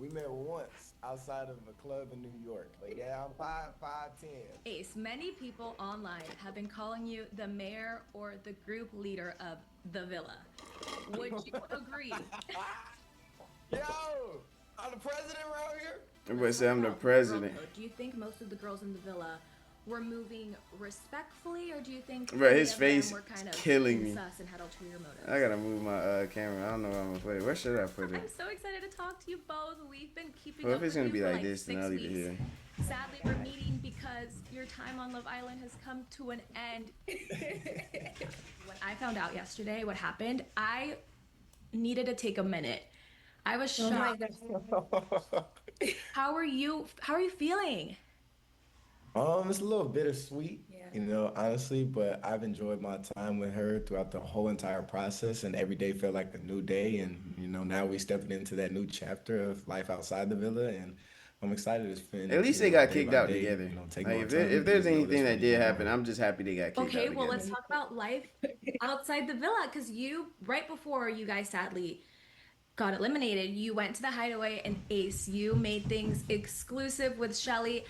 We met once outside of a club in New York. But yeah, I'm 5'10". Ace, many people online have been calling you the mayor or the group leader of the villa. Would you agree? Yo, I'm the president around here. Let's Everybody talk say I'm the about girl president. code. Do you think most of the girls in the villa were moving respectfully, or do you think Bro, any his of them were face kind is of killing being me. sus and had ulterior I motives? gotta move my camera. I don't know where I'm gonna put it. Where should I put I'm it? so excited to talk to you both. We've been keeping Well, if up it's with gonna you be for like like this, then I'll six leave it weeks. here. Oh my Sadly, we're god. meeting because your time on Love Island has come to an end. When I found out yesterday what happened, I needed to take a minute. I was Oh my shocked. God. How are you? How are you feeling? It's a little bittersweet, Yeah. honestly, but I've enjoyed my time with her throughout the whole entire process, and every day felt like a new day. And now we stepping into that new chapter of life outside the villa, and I'm excited to At spend, least they got day kicked by out day, together. taking Like more if there, time if and getting there's to know anything this that really did more. happen, I'm just happy they got kicked Okay, out well, together. let's talk about life outside the villa because right before you guys sadly got eliminated, you went to the hideaway and Ace, you made things exclusive with Chelley.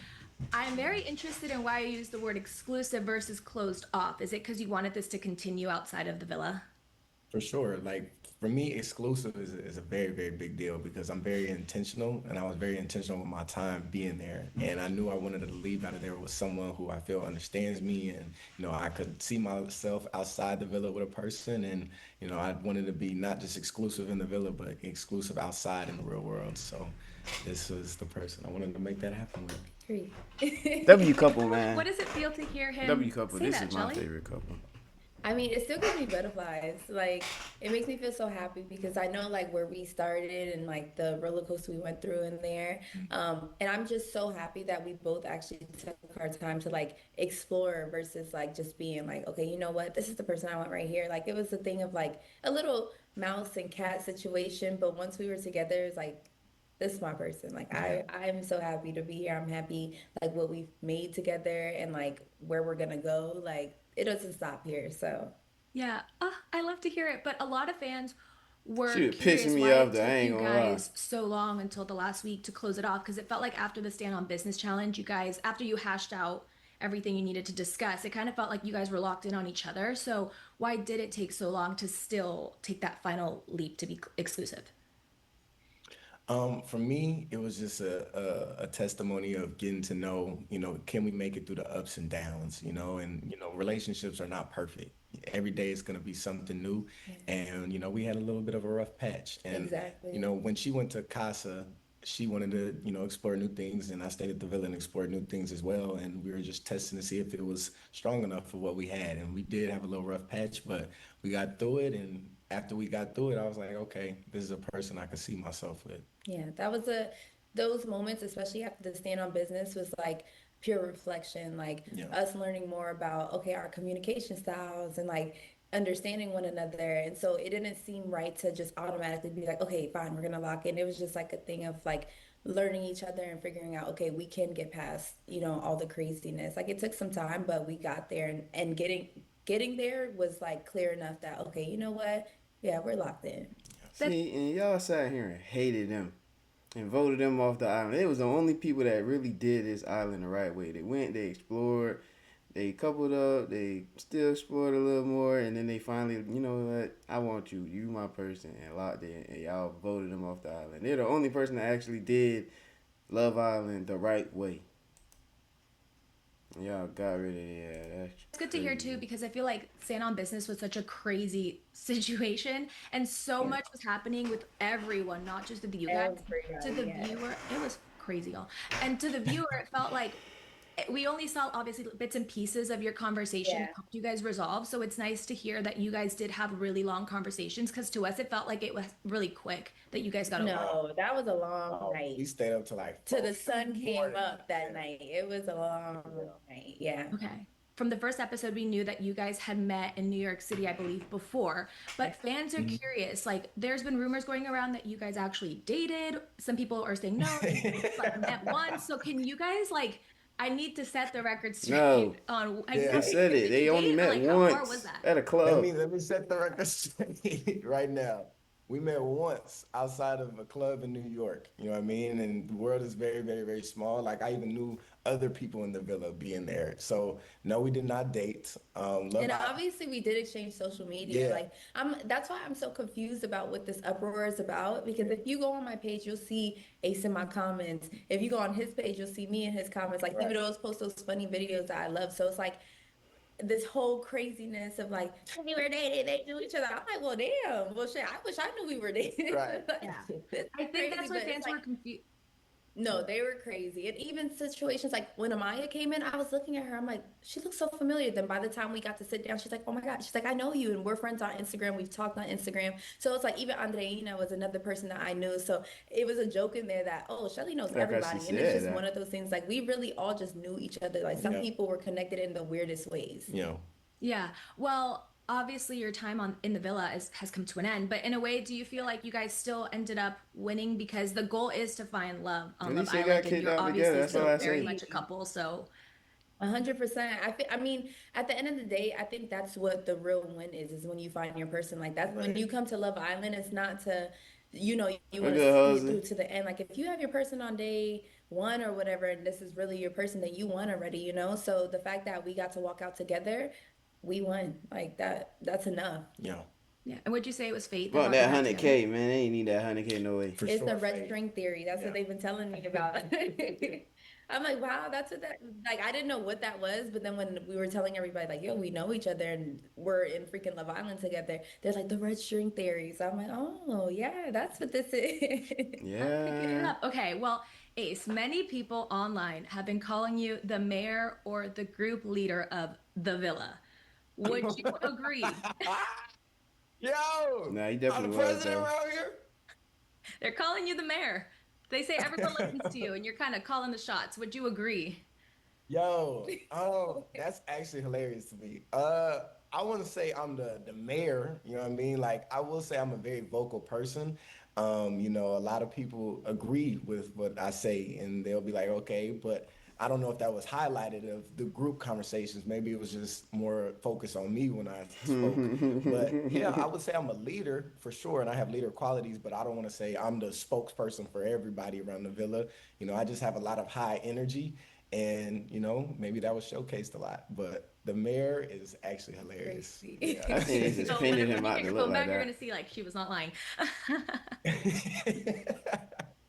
I'm very interested in why you use the word exclusive versus closed off. Is it because you wanted this to continue outside of the villa? For sure. Like for me, exclusive is a very, very big deal because I'm very intentional and I was very intentional with my time being there. And I knew I wanted to leave out of there with someone who I feel understands me and, I could see myself outside the villa with a person and, I wanted to be not just exclusive in the villa, but exclusive outside in the real world. So this was the person I wanted to make that happen with. Agree. W couple, What man. does it feel to hear W him couple. say This that, is my Chelley? favorite couple. I mean, it still gives me butterflies. Like, it makes me feel so happy because I know like where we started and like the roller coaster we went through in there. And I'm just so happy that we both actually took our time to like explore versus like just being like, okay, you know what, this is the person I want right here. Like, it was a thing of like a little mouse and cat situation, but once we were together, it's like this is my person. Like Yeah. I'm so happy to be here. I'm happy like what we've made together and like where we're gonna go. Like it doesn't stop here. So Yeah, I love to hear it. But a lot of fans She were was pissing curious me why off it though. I took ain't you gonna lie. guys so long until the last week to close it off. Because it felt like after the Stand on Business challenge, you guys, after you hashed out everything you needed to discuss, it kind of felt like you guys were locked in on each other. So why did it take so long to still take that final leap to be exclusive? For me, it was just a testimony of getting to know, can we make it through the ups and downs, and relationships are not perfect. Every day is gonna be something new. yeah, And we had a little bit of a rough patch. And exactly. when she went to Casa, she wanted to, explore new things, and I stayed at the villa and explored new things as well. And we were just testing to see if it was strong enough for what we had. And we did have a little rough patch, but we got through it. And after we got through it, I was like, okay, this is a person I could see myself with. Yeah, that was a those moments, especially after the stand on business, was like pure reflection, like Yeah. us learning more about okay, our communication styles and like understanding one another. And so it didn't seem right to just automatically be like, okay, fine, we're gonna lock in. It was just like a thing of like learning each other and figuring out, okay, we can get past, all the craziness. Like it took some time, but we got there and getting there was like clear enough that okay, you know what? Yeah, we're locked in. That's See, and y'all sat here and hated them and voted them off the island. They was the only people that really did this island the right way. They went, they explored, they coupled up, they still explored a little more, and then they finally, you know what? I want you. You my person, and locked in. And y'all voted them off the island. They're the only person that actually did Love Island the right way. Y'all got rid of that's good to hear too crazy. because I feel like Stand on Business was such a crazy situation and so Yeah. much was happening with everyone, not just with you guys. To Everybody, the yeah. viewer, it was crazy, y'all. And to the viewer, it felt like we only saw obviously bits and pieces of your conversation Yeah. helped you guys resolve. So it's nice to hear that you guys did have really long conversations because to us it felt like it was really quick that you guys got over it. Oh, No, that was a long oh, we night. stayed up to like Till 4 the sun in the came morning. up that Yeah. night. It was a long Yeah. night. Yeah. Okay. From the first episode, we knew that you guys had met in New York City, I believe, before. But fans are Mhm. curious. Like, there's been rumors going around that you guys actually dated. Some people are saying no, that you just like met once. So, can you guys like? I need to set the record No, straight on. they Yeah. said it. Did you They only date or met like how far was once that? at a Let club. me let me set the record straight right now. we met once outside of a club in New York. You know what I mean? And the world is very, very, very small. Like I even knew other people in the villa being there. So no, we did not date. And obviously we did exchange social media. Yeah, Like that's why I'm so confused about what this uproar is about. Because if you go on my page, you'll see Ace in my comments. If you go on his page, you'll see me in his comments. Like right. people always post those funny videos that I love. So it's like this whole craziness of like, we were dating, they knew each other. I'm like, well, damn. Well, shit, I wish I knew we were dating. Right. Like, Yeah. it's I think crazy, that's why but it's fans like, were confused. no, they were crazy. And even situations like when Amaya came in, I was looking at her. I'm like, she looks so familiar. Then by the time we got to sit down, she's like, oh my God. She's like, I know you. And we're friends on Instagram. We've talked on Instagram. So it's like even Andreina was another person that I knew. So it was a joke in there that, oh, Shelly knows Like how she everybody. And it's said just one that. of those things like we really all just knew each other. Like some Yeah. people were connected in the weirdest ways. You know. Yeah. Well, obviously your time on in the villa has come to an end, but in a way, do you feel like you guys still ended up winning because the goal is to find love At on Love least they got Island, and kicked you're out together. obviously That's all still I very say. much a couple. So 100%. I mean, at the end of the day, I think that's what the real win is when you find your person. Like that's when Right. you come to Love Island, it's not to, you A want to good see it through husband. to the end. Like if you have your person on day one or whatever, and this is really your person that you want already. So the fact that we got to walk out together, we won. Like that's enough. You know. yeah. And would you say it was fate that Fuck brought you that back hundred together? K, man. They ain't need that 100K no way. For It's the sure, red Faye. string theory. That's what Yeah. they've been telling me about. I'm like, wow, that's what that like. I didn't know what that was, but then when we were telling everybody, like, yo, we know each other and we're in freaking Love Island together, they're like the red string theory. So I'm like, oh yeah, that's what this is. I'm picking it Yeah. up. Okay, well, Ace, many people online have been calling you the mayor or the group leader of the villa. Would you agree? Yo, Nah, he I'm the definitely was president though. around here. They're calling you the mayor. They say everyone listens to you and you're kind of calling the shots. Would you agree? Yo, that's actually hilarious to me. I want to say I'm the mayor, you know what I mean? Like I will say I'm a very vocal person. A lot of people agree with what I say and they'll be like, okay, but I don't know if that was highlighted of the group conversations. Maybe it was just more focused on me when I spoke. But yeah, I would say I'm a leader for sure, and I have leader qualities, but I don't want to say I'm the spokesperson for everybody around the villa. I just have a lot of high energy and maybe that was showcased a lot, but the mayor is actually hilarious. Crazy. I think they So just when painted you him out get to your look phone like back, you're gonna that. see like she was not lying.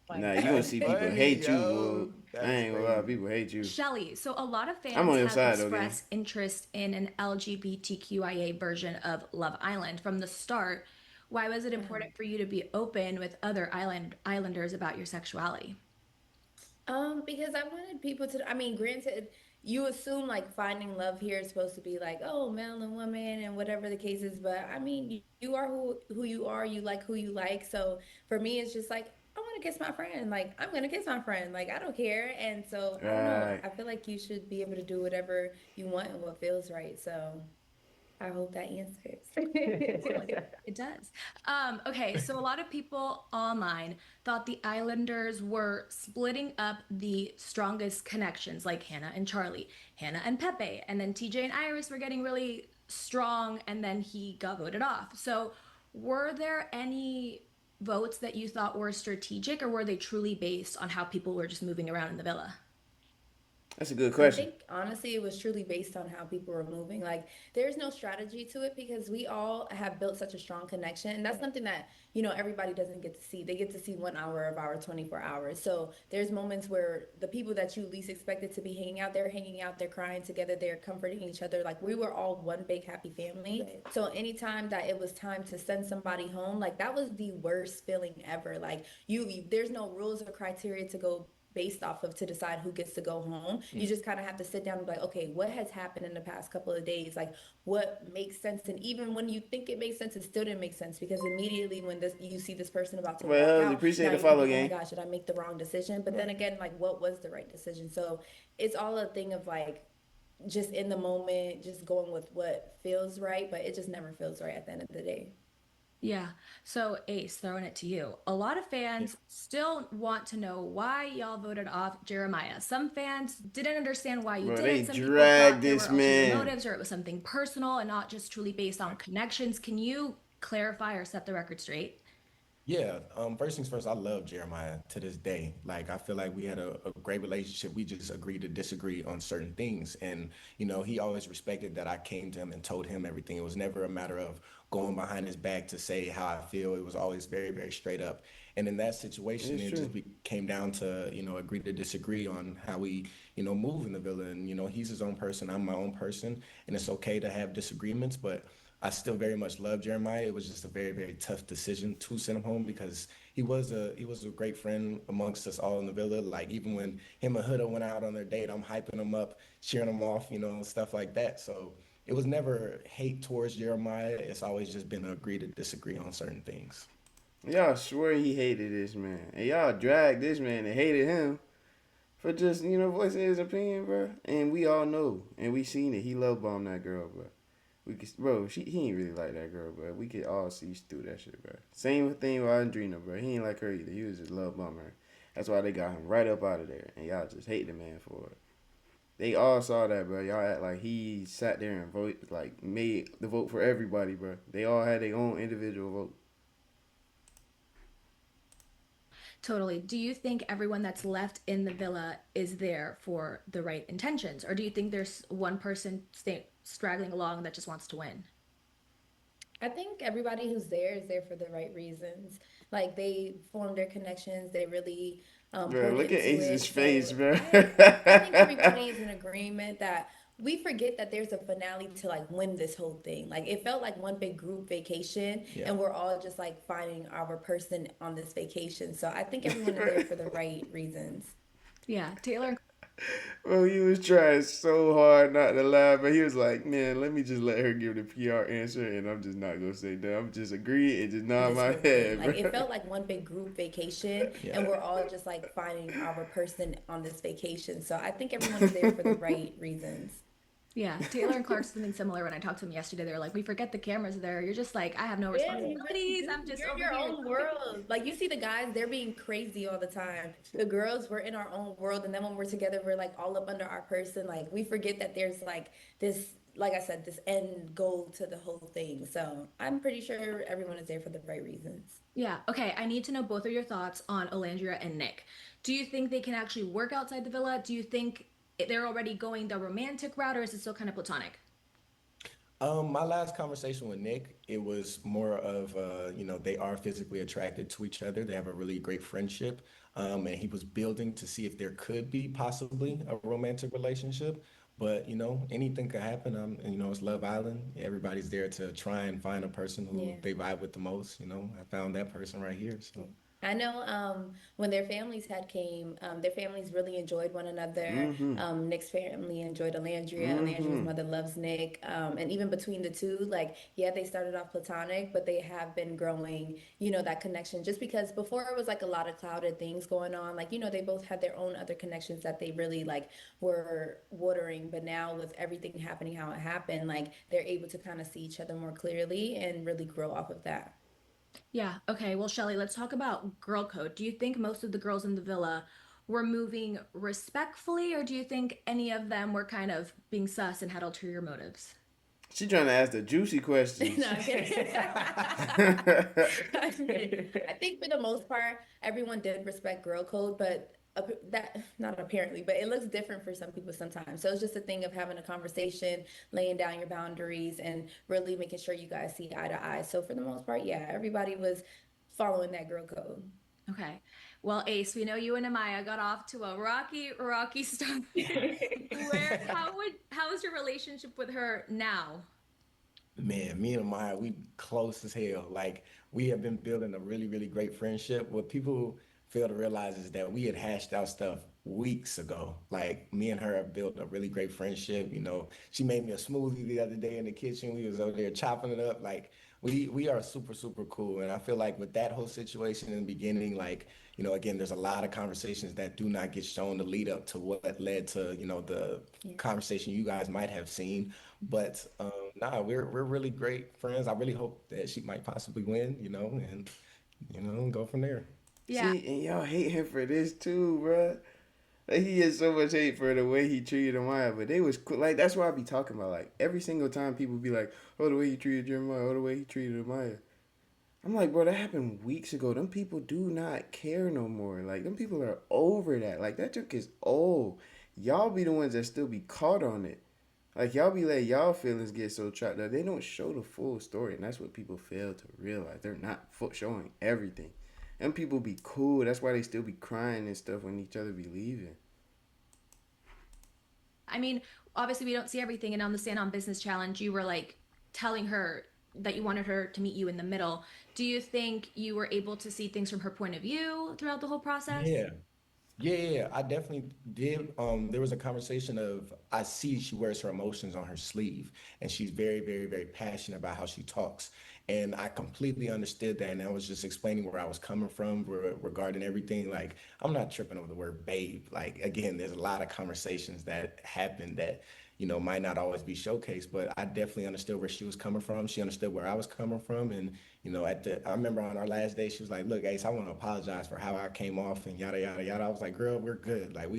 My Nah, you gonna That's God. see people funny, hate you, boy. yo. I That's ain't gonna lie, crazy. people hate you. Shelly, so a lot of I'm on fans your have side though, gang. expressed interest in an LGBTQIA version of Love Island from the start. Why was it important for you to be open with other islanders about your sexuality? Because I wanted people to, I mean, granted, you assume like finding love here is supposed to be like, oh, male and woman and whatever the case is, but I mean, you are who you are, you like who you like. So for me, it's just like, I want to kiss my friend. Like, I'm gonna kiss my friend. Like, I don't care. And so I don't know. Right. I feel like you should be able to do whatever you want and what feels right. So I hope that answers. It does. Okay, so a lot of people online thought the Islanders were splitting up the strongest connections, like Hannah and Charlie, Hannah and Pepe, and then TJ and Iris were getting really strong, and then he got voted off. So, were there any votes that you thought were strategic, or were they truly based on how people were just moving around in the villa? That's a good I question. think honestly, it was truly based on how people were moving. Like, there's no strategy to it because we all have built such a strong connection. And that's something that, everybody doesn't get to see. They get to see 1 hour of our 24 hours. So there's moments where the people that you least expected to be hanging out, they're crying together, they're comforting each other. Like, we were all one big happy family. Right. So anytime that it was time to send somebody home, like, that was the worst feeling ever. Like, there's no rules or criteria to go based off of to decide who gets to go home. You just kind of have to sit down and be like, okay, what has happened in the past couple of days? Like, what makes sense? And even when you think it makes sense, it still didn't make sense because immediately when you see this person about to walk Well, out, appreciate now the you can follow, be, oh my gang. gosh, did I make the wrong decision? But then again, like, what was the right decision? So it's all a thing of like just in the moment, just going with what feels right, but it just never feels right at the end of the day. Yeah. So, Ace, throwing it to you. A lot of Yeah. fans still want to know why y'all voted off Jeremiah. Some fans didn't understand why you Bro, did they it. Some people dragged thought there this were ulterior man. motives or it was something personal and not just truly based on connections. Can you clarify or set the record straight? Yeah, first things first, I love Jeremiah to this day. Like, I feel like we had a great relationship. We just agreed to disagree on certain things. And, he always respected that I came to him and told him everything. It was never a matter of going behind his back to say how I feel. It was always very, very straight up. And in that situation, It's it true. just came down to, agree to disagree on how we, move in the villa. And, he's his own person, I'm my own person. And it's okay to have disagreements, but I still very much love Jeremiah. It was just a very, very tough decision to send him home because he was a great friend amongst us all in the villa. Like even when him and Huda went out on their date, I'm hyping him up, cheering him off, stuff like that. So it was never hate towards Jeremiah. It's always just been agree to disagree on certain things. Y'all swear he hated this man, and y'all dragged this man and hated him for just voicing his opinion, bro. And we all know, and we seen it. He love bombed that girl, bro. We could, bro. He ain't really like that girl, bro. We could all see through that shit, bro. Same thing with Andrina, bro. He ain't like her either. He was just love bombing her. That's why they got him right up out of there, and y'all just hate the man for it. They all saw that, bro. Y'all act like he sat there and made the vote for everybody, bro. They all had their own individual vote. Totally. Do you think everyone that's left in the villa is there for the right intentions, or do you think there's one person straggling along that just wants to win? I think everybody who's there is there for the right reasons. Like they formed their connections, they really Bro, poured look at into Ace's it. face, So bro. I think everybody is in agreement that we forget that there's a finale to like win this whole thing. Like it felt like one big group vacation, Yeah. and we're all just like finding our person on this vacation. So I think everyone is there for the right reasons. Yeah, Taylor. Bro, he was trying so hard not to laugh, but he was like, "Man, let me just let her give the PR answer, and I'm just not gonna say that. I'm just agree and just nod This my whole thing. head, Like it bro." felt like one big group vacation, Yeah. and we're all just like finding our person on this vacation. So I think everyone is there for the right reasons. Yeah, Taylor and Clark said something similar when I talked to them yesterday. They were like, "We forget the cameras there. You're just like, I have no Yeah, you really responsibilities. do. I'm just You're in over your here." own world. Like you see the guys, they're being crazy all the time. The girls, we're in our own world, and then when we're together, we're like all up under our person. Like we forget that there's like this, like I said, this end goal to the whole thing. So I'm pretty sure everyone is there for the right reasons. Yeah. Okay. I need to know both of your thoughts on Olandria and Nick. Do you think they can actually work outside the villa? Do you think they're already going the romantic route, or is it still kind of platonic? My last conversation with Nick, it was more of, they are physically attracted to each other. They have a really great friendship. And he was building to see if there could be possibly a romantic relationship. But, anything could happen. And, it's Love Island. Everybody's there to try and find a person who Yeah. they vibe with the most. I found that person right here. So, I know when their families had came, their families really enjoyed one another. Mm-hmm. Nick's family enjoyed Alandria. Alandria's Mm-hmm. mother loves Nick. And even between the two, like, yeah, they started off platonic, but they have been growing, that connection. Just because before it was like a lot of clouded things going on. Like, they both had their own other connections that they really like were watering. But now with everything happening how it happened, like they're able to kind of see each other more clearly and really grow off of that. Yeah. Okay. Well, Shelly, let's talk about girl code. Do you think most of the girls in the villa were moving respectfully, or do you think any of them were kind of being sus and had ulterior motives? She trying to ask the juicy No, questions. I'm kidding. I'm kidding. I think for the most part, everyone did respect girl code, but that not apparently, but it looks different for some people sometimes. So it's just a thing of having a conversation, laying down your boundaries, and really making sure you guys see eye to eye. So for the most part, yeah, everybody was following that girl code. Okay. Well, Ace, we know you and Amaya got off to a rocky start. How is your relationship with her now? man, me and Maya, we close as hell. Like we have been building a really, really great friendship. What people fail to realize is that we had hashed out stuff weeks ago. Like me and her have built a really great friendship. She made me a smoothie the other day in the kitchen. We was over there chopping it up. Like we are super, super cool. And I feel like with that whole situation in the beginning, like, again, there's a lot of conversations that do not get shown to lead up to what led to, the Yeah. conversation you guys might have seen. But nah, we're really great friends. I really hope that she might possibly win, and go from there. Yeah. See, and y'all hate him for this too, bro. Like, he has so much hate for the way he treated Amaya, but they was cool. Like that's why I be talking about. Like every single time people be like, "Oh, the way he treated Jeremiah, oh, the way he treated Amaya." I'm like, bro, that happened weeks ago. Them people do not care no more. Like, them people are over that. Like, that joke is old. Y'all be the ones that still be caught on it. Like, y'all be letting y'all feelings get so trapped up. They don't show the full story, and that's what people fail to realize. They're not showing everything. Them people be cool. That's why they still be crying and stuff when each other be leaving. I mean, obviously we don't see everything, and on the Stand on Business challenge, you were like telling her that you wanted her to meet you in the middle. Do you think you were able to see things from her point of view throughout the whole process? Yeah. Yeah, I definitely did. There was a conversation of I see she wears her emotions on her sleeve, and she's very, very, very passionate about how she talks. And I completely understood that, and I was just explaining where I was coming from regarding everything. Like, I'm not tripping over the word babe. Like, again, there's a lot of conversations that happen that, might not always be showcased, but I definitely understood where she was coming from. She understood where I was coming from, and I remember on our last day, she was like, "Look, Ace, I want to apologize for how I came off and yada yada yada." I was like, "Girl, we're good. Like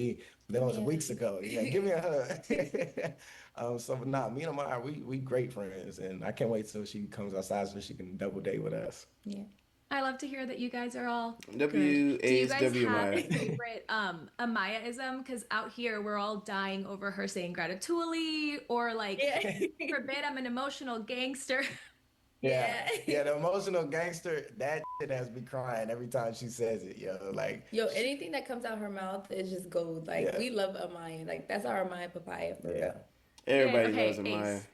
that was Yeah. weeks ago. Yeah, give me a hug." So but nah, me and Amara, we great friends, and I can't wait till she comes outside so she can double date with us. Yeah. I love to hear that you guys are all good. Do you guys WHW have Maya. a favorite Amaya-ism? Because out here we're all dying over her saying gratituli or like Yeah. forbid I'm an emotional gangster. Yeah, Yeah. yeah, the emotional gangster, that shit has me crying every time she says it, Like, Yo, anything that comes out her mouth is just gold. Like yeah, we love Amaya. Like that's our Amaya papaya for yeah. real. Okay, Everybody loves okay, Amaya. Ace.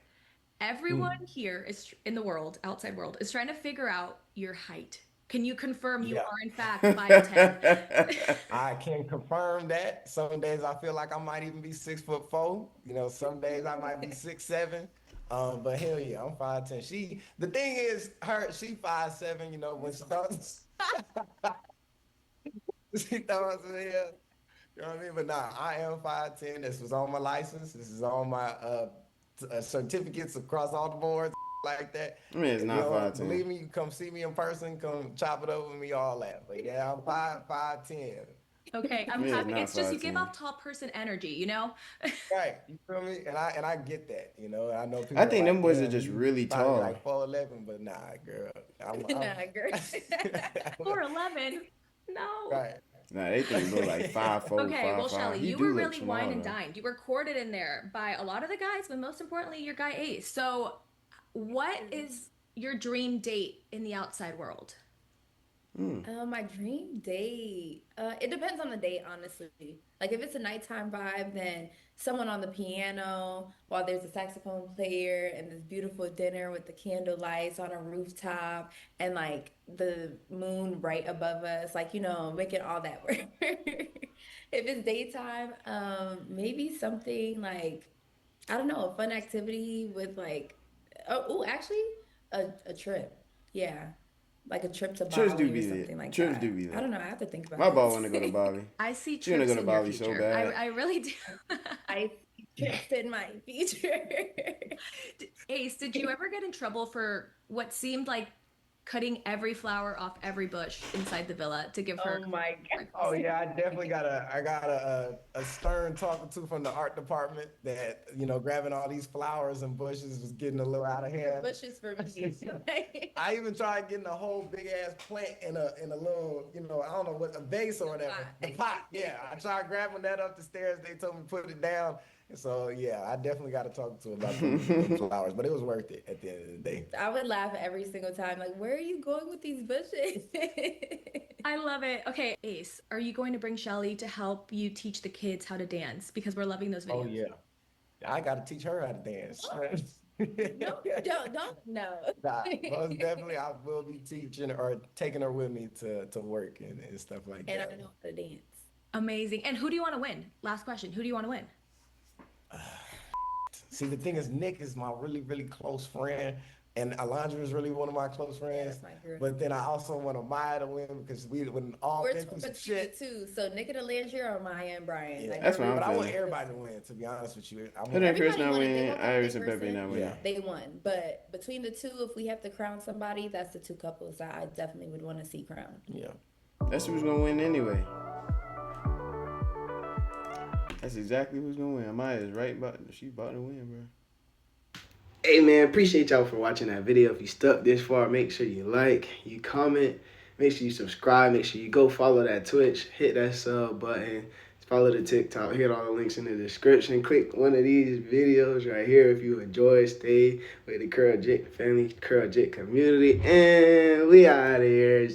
Everyone Mm, here is in the world, outside world, is trying to figure out your height. Can you confirm you yeah. are in fact 5'10"? I can confirm that. Some days I feel like I might even be 6'4". Some days I might be 6'7". But hell yeah, I'm 5'10". The thing is, she 5'7". When she thought she thought I was in here. You know what I mean? But nah, I am 5'10". This was on my license. This is on my certificates across all the boards like that. I mean, it's If you not don't 5'10". believe me, you come see me in person, come chop it up with me, all that. But yeah, I'm 5'10". Okay, I I'm mean, it's happy. not It's just you give 5'10". off tall person energy, you know? Right. You feel me? And I get that. I know I people are think them like, boys are damn, just you really probably tall. like 4'11", but nah, girl. I'm Nah, girl. 4'11"? No. right. Nah, they think bro like 5'4", Okay, well, 5'5". Chelley, He you do were look really wine small and though. dined. You were courted in there by a lot of the guys, but most importantly, your guy Ace. So, what is your dream date in the outside world? Hmm. My dream date. It depends on the date, honestly. Like if it's a nighttime vibe, then someone on the piano while there's a saxophone player and this beautiful dinner with the candle lights on a rooftop and like the moon right above us, like making all that work. If it's daytime, maybe something like I don't know, a fun activity with like actually a trip. Yeah. Like a trip to Trips do Bali or be something lit. like Trips do that. be I lit. don't know. I have to think about My ball this. want to go to Bali. I see She want to go trips to in your Bali so future. I, bad. I really do. I see trips in my future. Ace, did you ever get in trouble for what seemed like cutting every flower off every bush inside the villa to give her Oh my Oh God. breakfast? yeah, I got a stern talking to from the art department that grabbing all these flowers and bushes was getting a little out of The hand. bushes for me. I even tried getting a whole big ass plant in a little I don't know what, a vase or whatever, the pot. Yeah, I tried grabbing that up the stairs. They told me to put it down, and so yeah, I definitely got to talk to her about them flowers, but it was worth it at the end of the day. I would laugh every single time. Like, where are you going with these bushes? I love it. Okay, Ace, are you going to bring Chelley to help you teach the kids how to dance? Because we're loving those Oh videos. yeah, I got to teach her how to dance. No, don't, no. Nah, most definitely I will be teaching or taking her with me to work and stuff like And I that. know how to dance. Amazing. And who do you want to win? Last question. Who do you want to win? See, the thing is, Nick is my really, really close friend, and Alondra is really one of my close Yeah, friends. that's my girl. But then I also want Amaya to win because we would all We're been torn through some between the shit. two. So Nikita Landry or Maya and Brian. Yeah, Like That's we're what I'm but really I want feeling. everybody to win. To be honest with you, I Who want. did Chris everybody not won. If they win? walk out Iris their and Pepe person, not Yeah, winning. they won. But between the two, if we have to crown somebody, that's the two couples that I definitely would want to see crowned. yeah. That's who's gonna win anyway. That's exactly who's gonna win. Amaya is right, but she about to win, bro. Hey man, appreciate y'all for watching that video. If you stuck this far, make sure you like, you comment, make sure you subscribe, make sure you go follow that Twitch, hit that sub button, follow the TikTok, hit all the links in the description. Click one of these videos right here if you enjoy. Stay with the Curl Jit family, Curl Jit community, and we out of here.